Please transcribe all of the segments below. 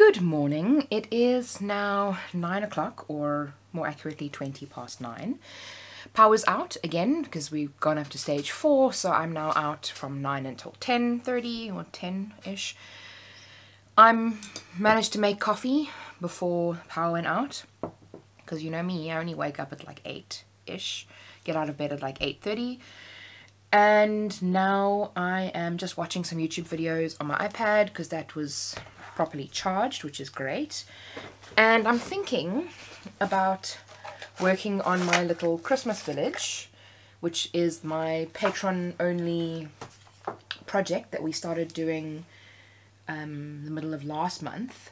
Good morning. It is now 9 o'clock, or more accurately 20 past 9. Power's out again because we've gone up to stage 4, so I'm now out from 9 until 10:30 or 10-ish. I'm managed to make coffee before power went out because you know me, I only wake up at like 8-ish, get out of bed at like 8:30. And now I am just watching some YouTube videos on my iPad because that was properly charged, which is great. And I'm thinking about working on my little Christmas village, which is my Patreon only project that we started doing the middle of last month.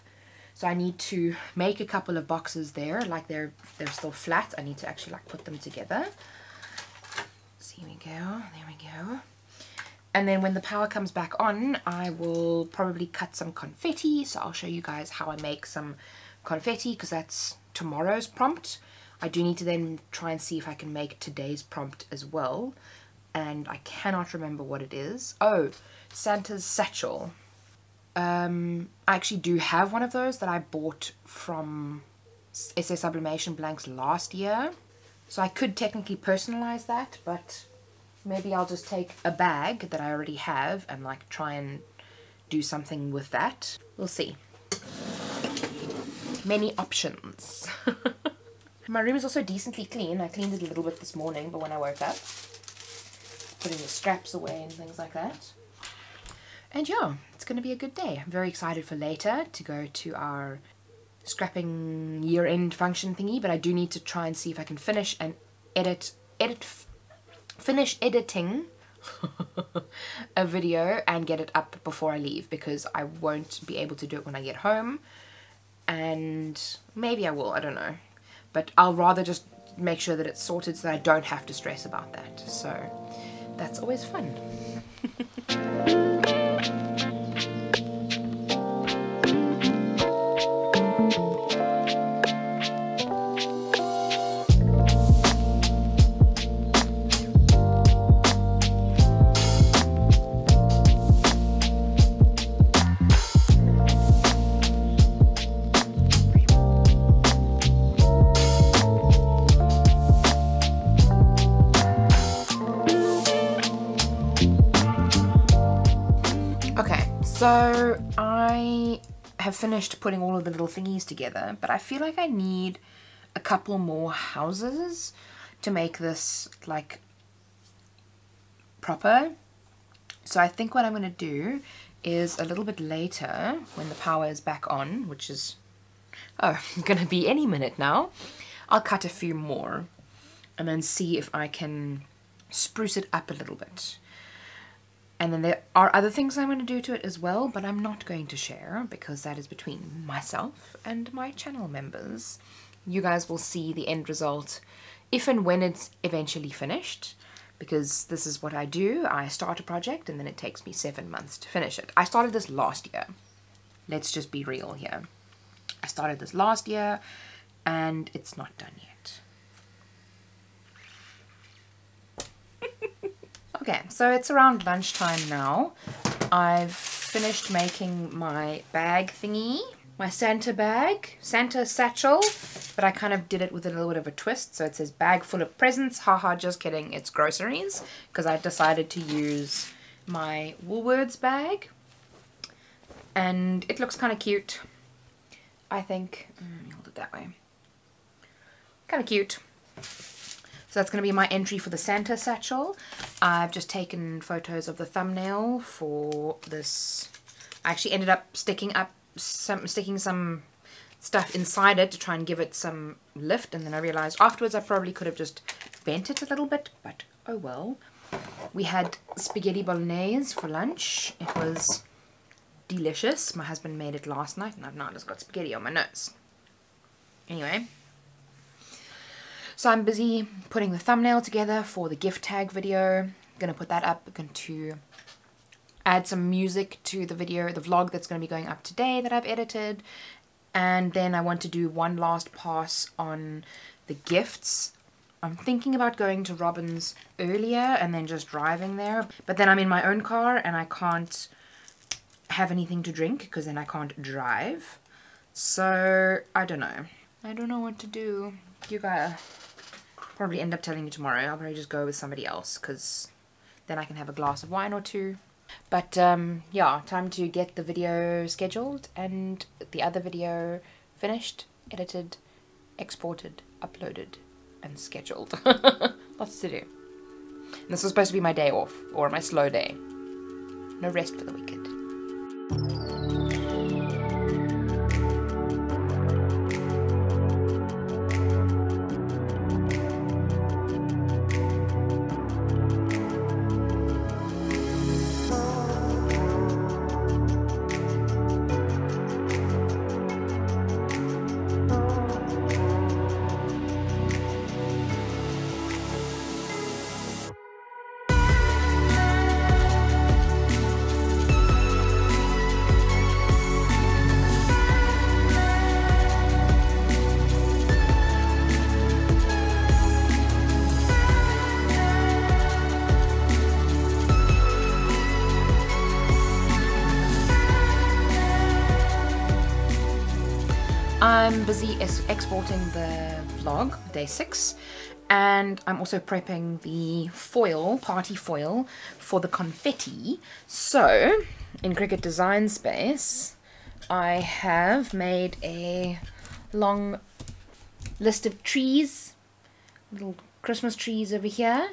So I need to make a couple of boxes there, like they're still flat. I need to actually like put them together. So here we go, there we go. And then when the power comes back on, I will probably cut some confetti. So I'll show you guys how I make some confetti because that's tomorrow's prompt. I do need to then try and see if I can make today's prompt as well. And I cannot remember what it is. Oh, Santa's satchel. I actually do have one of those that I bought from SA Sublimation Blanks last year. So I could technically personalize that, but maybe I'll just take a bag that I already have and like try and do something with that. We'll see. Many options. My room is also decently clean. I cleaned it a little bit this morning, but when I woke up, putting the scraps away and things like that. And yeah, it's going to be a good day. I'm very excited for later to go to our scrapping year-end function thingy, but I do need to try and see if I can finish and finish editing a video and get it up before I leave, because I won't be able to do it when I get home. And maybe I will, I don't know, but I'll rather just make sure that it's sorted so that I don't have to stress about that. So that's always fun. So I have finished putting all of the little thingies together, but I feel like I need a couple more houses to make this like proper. So I think what I'm going to do is a little bit later when the power is back on, which is going to be any minute now, I'll cut a few more and then see if I can spruce it up a little bit. And then there are other things I'm going to do to it as well, but I'm not going to share because that is between myself and my channel members. You guys will see the end result if and when it's eventually finished, because this is what I do. I start a project and then it takes me 7 months to finish it. I started this last year. Let's just be real here. I started this last year and it's not done yet. Okay, so it's around lunchtime now. I've finished making my bag thingy, my Santa bag, Santa satchel, but I kind of did it with a little bit of a twist. So it says bag full of presents. Haha, just kidding, it's groceries, because I decided to use my Woolworths bag. And it looks kind of cute, I think. Let me hold it that way. Kind of cute. So that's going to be my entry for the Santa satchel. I've just taken photos of the thumbnail for this. I actually ended up sticking some stuff inside it to try and give it some lift, and then I realized afterwards I probably could have just bent it a little bit, but oh well. We had spaghetti bolognese for lunch. It was delicious. My husband made it last night and I've now just got spaghetti on my nose. Anyway. So I'm busy putting the thumbnail together for the gift tag video. I'm going to put that up. I'm going to add some music to the video, the vlog that's going to be going up today that I've edited. And then I want to do one last pass on the gifts. I'm thinking about going to Robin's earlier and then just driving there. But then I'm in my own car and I can't have anything to drink because then I can't drive. So I don't know. I don't know what to do. You guys probably end up telling me tomorrow. I'll probably just go with somebody else because then I can have a glass of wine or two. But yeah, time to get the video scheduled and the other video finished, edited, exported, uploaded, and scheduled. Lots to do. And this was supposed to be my day off, or my slow day. No rest for the wicked. I'm busy exporting the vlog, day 6, and I'm also prepping the foil, party foil, for the confetti. So, in Cricut Design Space, I have made a long list of trees, little Christmas trees over here,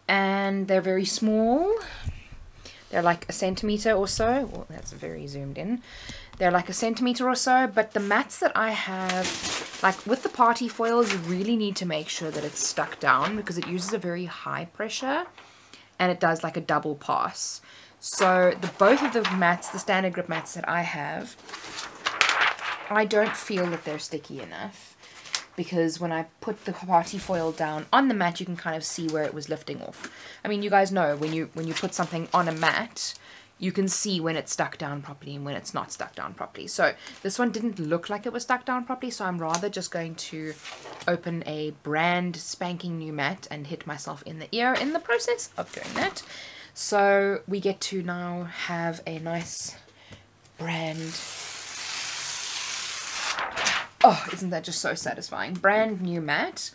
and they're very small. They're like 1 centimeter or so. Well, that's very zoomed in. They're like 1 centimeter or so, but the mats that I have, like with the party foil, you really need to make sure that it's stuck down because it uses a very high pressure and it does like a double pass. So both of the mats, the standard grip mats that I have, I don't feel that they're sticky enough because when I put the party foil down on the mat, you can kind of see where it was lifting off. I mean, you guys know when you put something on a mat, you can see when it's stuck down properly and when it's not stuck down properly. So this one didn't look like it was stuck down properly, so I'm rather just going to open a brand spanking new mat and hit myself in the ear in the process of doing that. So we get to now have a nice brand, oh, isn't that just so satisfying, brand new mat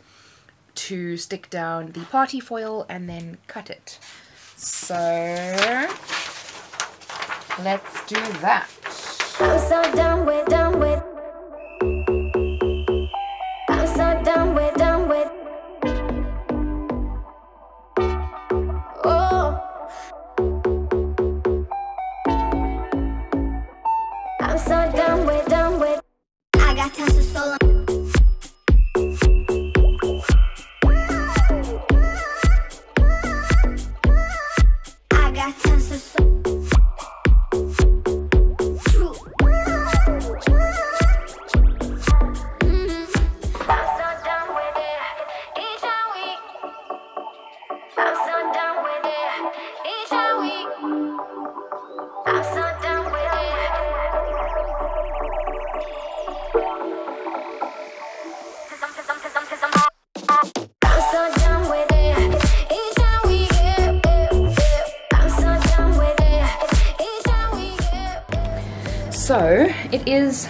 to stick down the party foil and then cut it. So let's do that. I'm so done with I'm so done with oh, I'm so done with I got tons of soul. I got tons of soul. So it is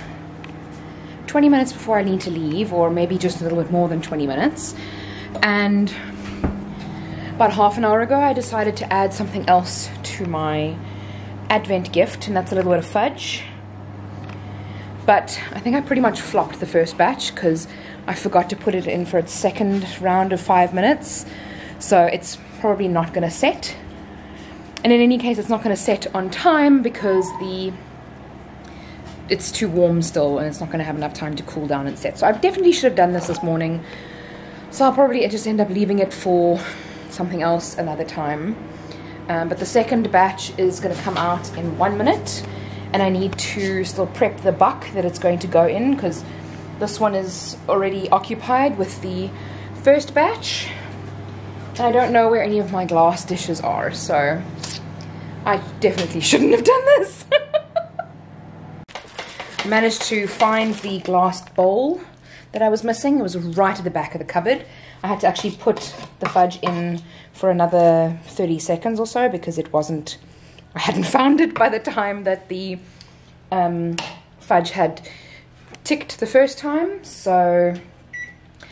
20 minutes before I need to leave, or maybe just a little bit more than 20 minutes, and about half an hour ago I decided to add something else to my Advent gift, and that's a little bit of fudge. But I think I pretty much flopped the first batch because I forgot to put it in for its second round of 5 minutes, so it's probably not going to set. And in any case, it's not going to set on time because it's too warm still and it's not going to have enough time to cool down and set. So I definitely should have done this morning. So I'll probably just end up leaving it for something else another time. But the second batch is going to come out in 1 minute. And I need to still prep the buck that it's going to go in because this one is already occupied with the first batch. And I don't know where any of my glass dishes are. So I definitely shouldn't have done this. Managed to find the glass bowl that I was missing. It was right at the back of the cupboard. I had to actually put the fudge in for another 30 seconds or so because it wasn't, I hadn't found it by the time that the fudge had ticked the first time, so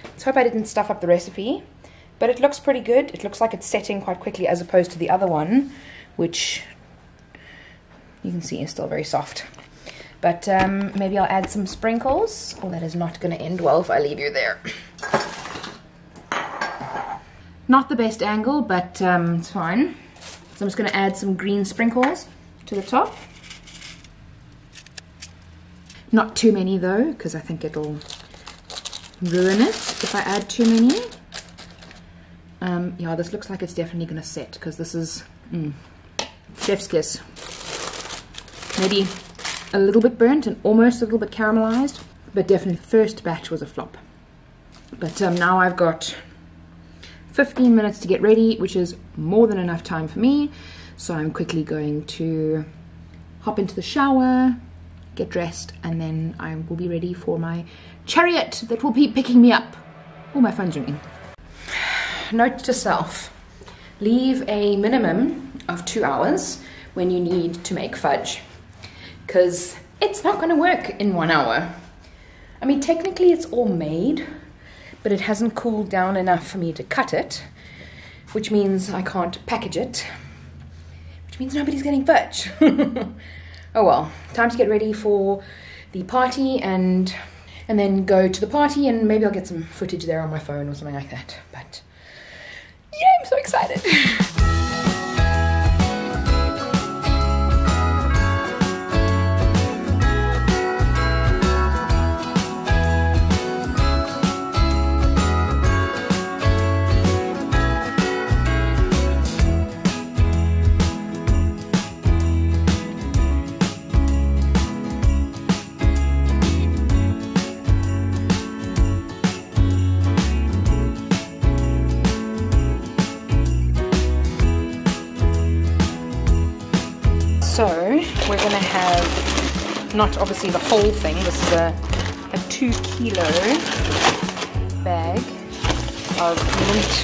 let's hope I didn't stuff up the recipe. But it looks pretty good. It looks like it's setting quite quickly as opposed to the other one, which you can see is still very soft. But maybe I'll add some sprinkles. Oh, that is not going to end well if I leave you there. Not the best angle, but it's fine. So I'm just going to add some green sprinkles to the top. Not too many though, because I think it'll ruin it if I add too many. Yeah, this looks like it's definitely going to set, because this is chef's kiss. Maybe a little bit burnt and almost a little bit caramelized, but definitely the first batch was a flop. But now I've got 15 minutes to get ready, which is more than enough time for me. So I'm quickly going to hop into the shower, get dressed, and then I will be ready for my chariot that will be picking me up. Oh, my phone's ringing. Note to self, leave a minimum of 2 hours when you need to make fudge, because it's not going to work in 1 hour. I mean, technically it's all made, but it hasn't cooled down enough for me to cut it, which means I can't package it, which means nobody's getting fudge. Oh well, time to get ready for the party and then go to the party, and maybe I'll get some footage there on my phone or something like that. But yeah, I'm so excited. So we're going to have, not obviously the whole thing, this is a 2 kilo bag of mint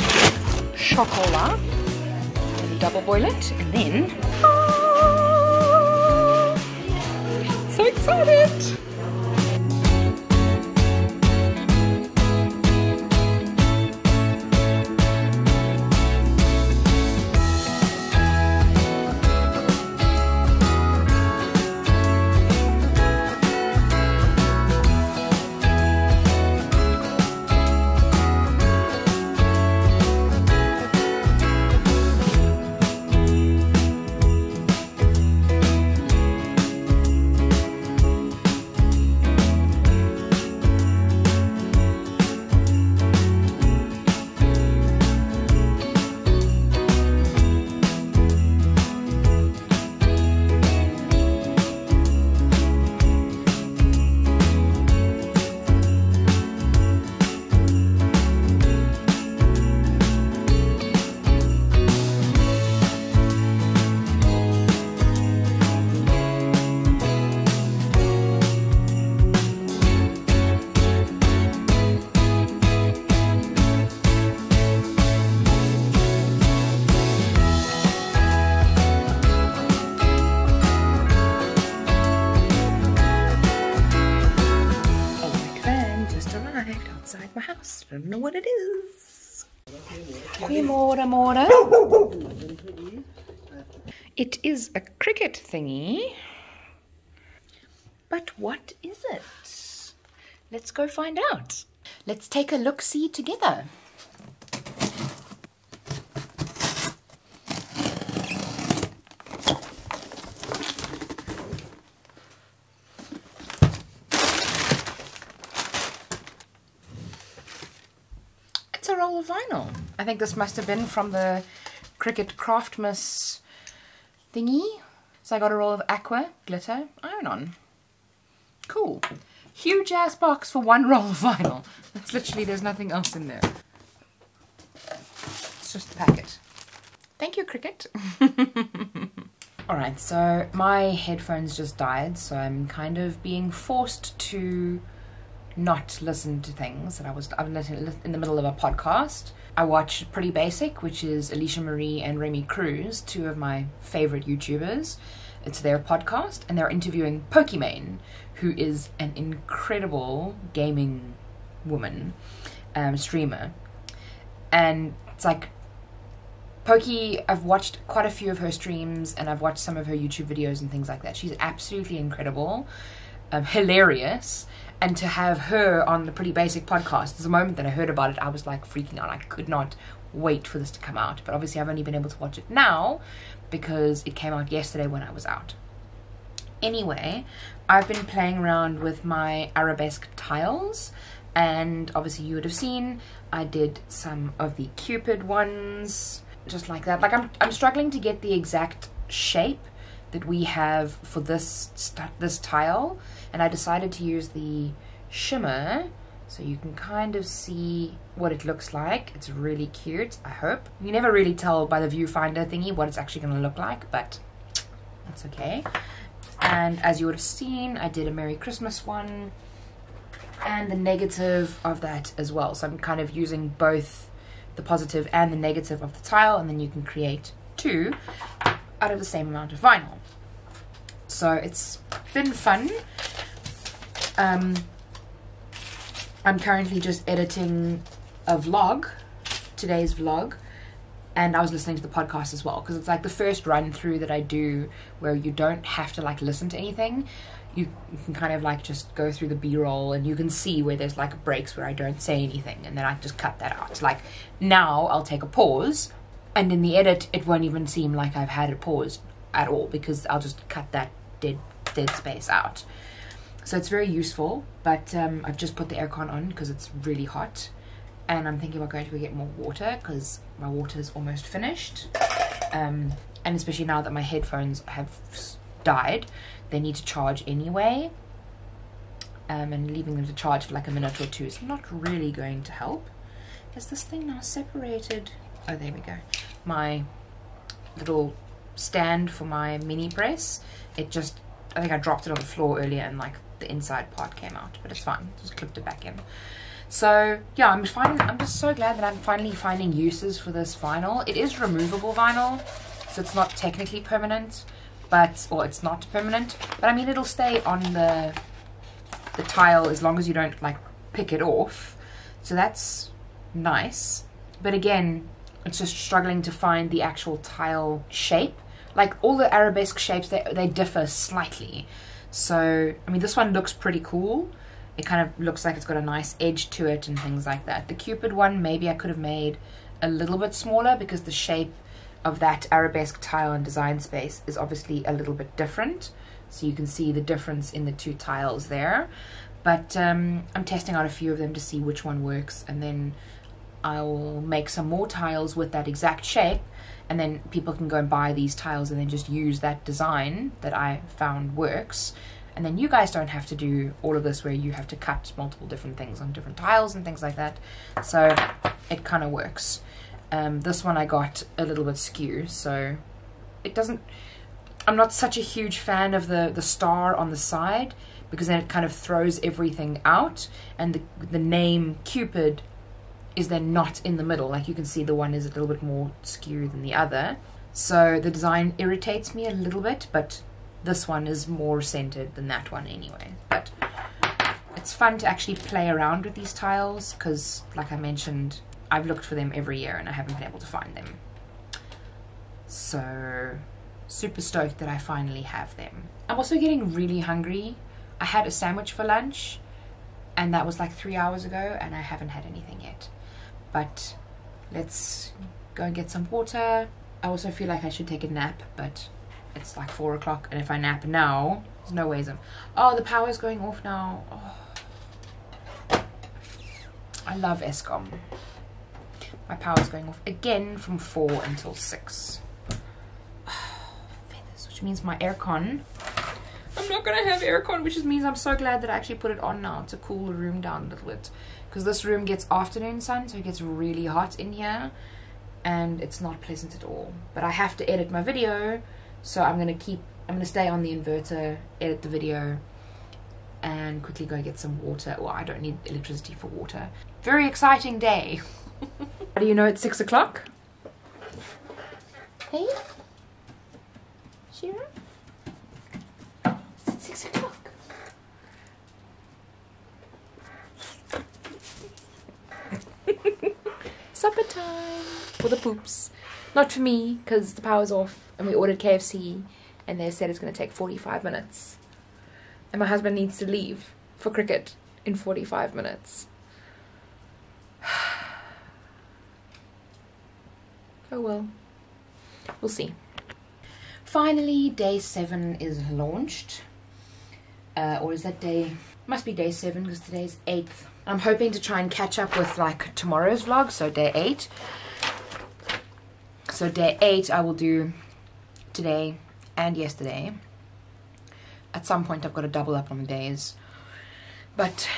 chocolat. I'm going to double boil it, and then, so excited! Outside my house. I don't know what it is. Goeiemorgen. It is a cricket thingy. But what is it? Let's go find out. Let's take a look-see together. A roll of vinyl. I think this must have been from the Cricket Craftmas thingy. So I got a roll of aqua glitter iron-on. Cool. Huge ass box for 1 roll of vinyl. That's literally, there's nothing else in there. It's just the packet. Thank you, Cricket. Alright, so my headphones just died, so I'm kind of being forced to not listen to things that I'm in the middle of a podcast. I watch Pretty Basic, which is Alicia Marie and Remy Cruz, 2 of my favorite YouTubers. It's their podcast, and they're interviewing Pokimane, who is an incredible gaming woman, streamer. And it's like, Pokey, I've watched quite a few of her streams, and I've watched some of her YouTube videos and things like that. She's absolutely incredible, hilarious, and to have her on the Pretty Basic podcast, the moment that I heard about it, I was like freaking out. I could not wait for this to come out, but obviously I've only been able to watch it now because it came out yesterday when I was out. Anyway, I've been playing around with my arabesque tiles, and obviously you would have seen I did some of the Cupid ones, just like that. Like I'm struggling to get the exact shape that we have for this tile, and I decided to use the shimmer so you can kind of see what it looks like. It's really cute, I hope. You never really tell by the viewfinder thingy what it's actually going to look like, but that's okay. And as you would have seen, I did a Merry Christmas one and the negative of that as well. So I'm kind of using both the positive and the negative of the tile, and then you can create two out of the same amount of vinyl. So it's been fun. I'm currently just editing a vlog, today's vlog, and I was listening to the podcast as well, because it's like the first run through that I do where you don't have to like listen to anything. You can kind of like just go through the b-roll, and you can see where there's like breaks where I don't say anything, and then I just cut that out. Like now I'll take a pause, and in the edit it won't even seem like I've had a pause at all, because I'll just cut that dead space out. So it's very useful. But I've just put the aircon on because it's really hot, and I'm thinking about going to go get more water because my water is almost finished, and especially now that my headphones have died, they need to charge anyway, and leaving them to charge for like a minute or two is not really going to help. Is this thing now separated? Oh, there we go. My little stand for my mini press, it just, I think I dropped it on the floor earlier, and like the inside part came out, but it's fine, just clipped it back in. So yeah, I'm just so glad that I'm finally finding uses for this vinyl. It is removable vinyl, so it's not technically permanent, or it's not permanent, but I mean it'll stay on the tile as long as you don't like pick it off, so that's nice. But again, it's just struggling to find the actual tile shape. Like all the arabesque shapes, they differ slightly. So I mean, this one looks pretty cool. It kind of looks like it's got a nice edge to it and things like that. The Cupid one, maybe I could have made a little bit smaller, because the shape of that arabesque tile and design space is obviously a little bit different. So you can see the difference in the two tiles there. But I'm testing out a few of them to see which one works, and then I'll make some more tiles with that exact shape, and then people can go and buy these tiles and then just use that design that I found works. And then you guys don't have to do all of this where you have to cut multiple different things on different tiles and things like that. So it kind of works. This one I got a little bit skew, so it doesn't, I'm not such a huge fan of the star on the side, because then it kind of throws everything out, and the name Cupid is then not in the middle. Like you can see the one is a little bit more skew than the other. So the design irritates me a little bit, but this one is more centered than that one anyway. But it's fun to actually play around with these tiles, because like I mentioned, I've looked for them every year and I haven't been able to find them. So super stoked that I finally have them. I'm also getting really hungry. I had a sandwich for lunch, and that was like 3 hours ago, and I haven't had anything yet. But let's go and get some water. I also feel like I should take a nap, but it's like 4 o'clock, and if I nap now, there's no ways I'm... Oh, the power's going off now. Oh. I love Eskom. My power's going off again from 4 until 6. Oh, feathers, which means my aircon... I'm not going to have aircon, which just means I'm so glad that I actually put it on now to cool the room down a little bit. Because this room gets afternoon sun, so it gets really hot in here, and it's not pleasant at all. But I have to edit my video, so I'm going to stay on the inverter, edit the video, and quickly go get some water. Well, I don't need electricity for water. Very exciting day. How do you know it's 6 o'clock? Hey? Shira? supper time for the poops. Not for me, because the power's off and we ordered KFC and they said it's going to take 45 minutes. And my husband needs to leave for cricket in 45 minutes. Oh well. We'll see. Finally, day 7 is launched. Or is that day... Must be day 7 because today's 8th. I'm hoping to try and catch up with like tomorrow's vlog, so day 8. So day 8 I will do today and yesterday. At some point I've got to double up on the days. But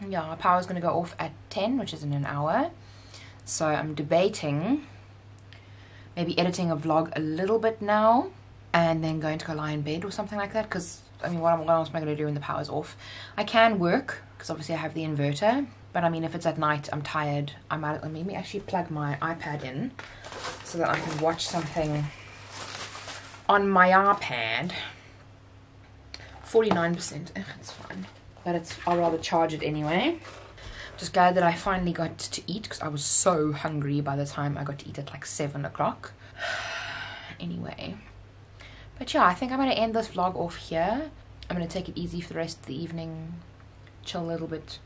yeah, our power's going to go off at 10, which is in an hour. So I'm debating maybe editing a vlog a little bit now and then going to go lie in bed or something like that, because I mean, what else am I going to do when the power's off? I can work, because obviously I have the inverter, but I mean, if it's at night, I'm tired, I might maybe actually plug my iPad in so that I can watch something on my iPad. 49%, it's fine, but I'll rather charge it anyway. Just glad that I finally got to eat, because I was so hungry by the time I got to eat at like 7 o'clock. Anyway. But yeah, I think I'm going to end this vlog off here. I'm going to take it easy for the rest of the evening, chill a little bit,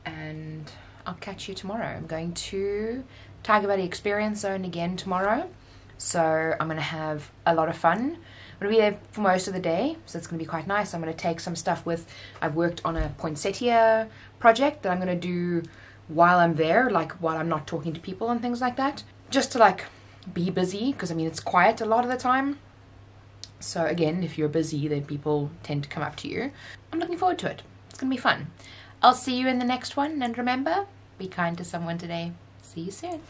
and I'll catch you tomorrow. I'm going to Tiger Valley Experience Zone again tomorrow, so I'm going to have a lot of fun. I'm going to be there for most of the day, so it's going to be quite nice. I'm going to take some stuff with... I've worked on a poinsettia project that I'm going to do while I'm there, like while I'm not talking to people and things like that, just to like be busy, because I mean, it's quiet a lot of the time. So again, if you're busy, then people tend to come up to you. I'm looking forward to it. It's going to be fun. I'll see you in the next one. And remember, be kind to someone today. See you soon.